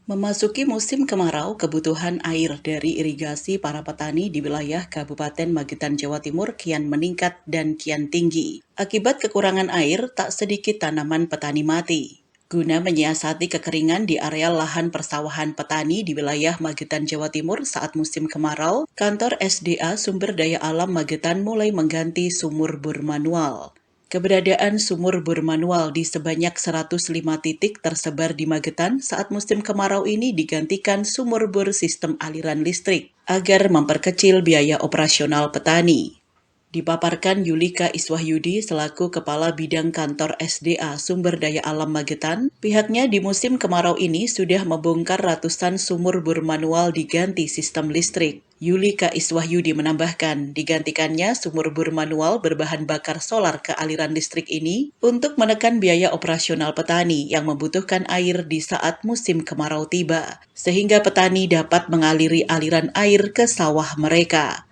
Memasuki musim kemarau, kebutuhan air dari irigasi para petani di wilayah Kabupaten Magetan, Jawa Timur kian meningkat dan kian tinggi. Akibat kekurangan air, tak sedikit tanaman petani mati. Guna menyiasati kekeringan di area lahan persawahan petani di wilayah Magetan, Jawa Timur saat musim kemarau, kantor SDA Sumber Daya Alam Magetan mulai mengganti sumur bor manual. Keberadaan sumur bor manual di sebanyak 105 titik tersebar di Magetan saat musim kemarau ini digantikan sumur bor sistem aliran listrik agar memperkecil biaya operasional petani. Dipaparkan Yulika Iswahyudi selaku Kepala Bidang Kantor SDA Sumber Daya Alam Magetan, pihaknya di musim kemarau ini sudah membongkar ratusan sumur bor manual diganti sistem listrik. Yulika Iswahyudi menambahkan, digantikannya sumur bor manual berbahan bakar solar ke aliran listrik ini untuk menekan biaya operasional petani yang membutuhkan air di saat musim kemarau tiba, sehingga petani dapat mengaliri aliran air ke sawah mereka.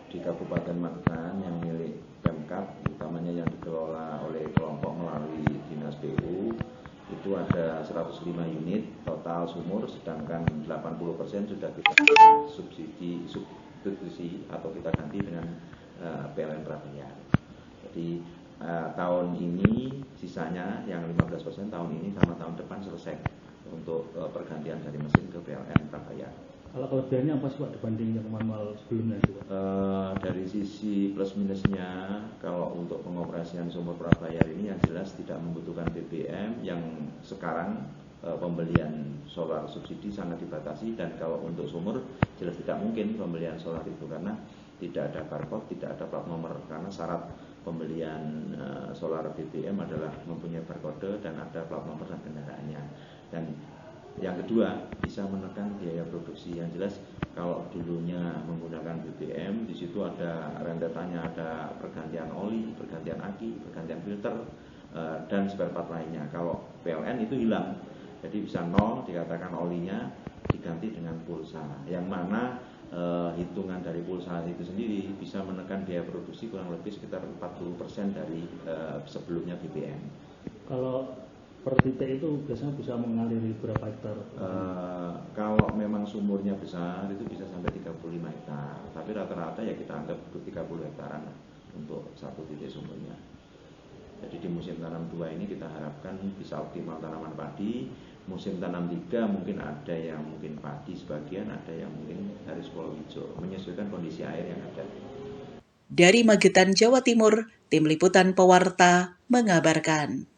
Di Kabupaten Magetan yang milik Pemkab, utamanya yang dikelola oleh kelompok melalui Dinas PU, itu ada 105 unit total sumur, sedangkan 80% sudah kita substitusi atau kita ganti dengan PLN prabayar. Jadi tahun ini sisanya yang 15% tahun ini sama tahun depan selesai untuk pergantian dari mesin ke PLN prabayar. Kalau kelebihannya apa sih Pak dibanding yang manual sebelumnya itu Pak? Dari sisi plus minusnya, kalau untuk pengoperasian sumur prabayar ini yang jelas tidak membutuhkan BBM, yang sekarang pembelian solar subsidi sangat dibatasi, dan kalau untuk sumur jelas tidak mungkin pembelian solar itu karena tidak ada barcode, tidak ada plat nomor, karena syarat pembelian solar BBM adalah mempunyai barcode dan ada plat nomor dan kendaraannya. Dan yang kedua, bisa menekan biaya produksi. Yang jelas kalau dulunya menggunakan BBM, di situ ada rentetannya, ada pergantian oli, pergantian aki, pergantian filter, dan spare part lainnya. Kalau PLN itu hilang, jadi bisa nol, dikatakan olinya diganti dengan pulsa, yang mana hitungan dari pulsa itu sendiri bisa menekan biaya produksi kurang lebih sekitar 40% dari sebelumnya BBM. Kalau per titik itu biasanya bisa mengaliri berapa hektar? Kalau memang sumurnya besar itu bisa sampai 35 hektar, tapi rata-rata ya kita anggap 30 hektaran untuk satu titik sumurnya. Jadi di musim tanam 2 ini kita harapkan bisa optimal tanaman padi. Musim tanam 3 mungkin ada yang mungkin padi sebagian, ada yang mungkin harus pulau hijau, menyesuaikan kondisi air yang ada. Dari Magetan, Jawa Timur, Tim Liputan Pewarta mengabarkan.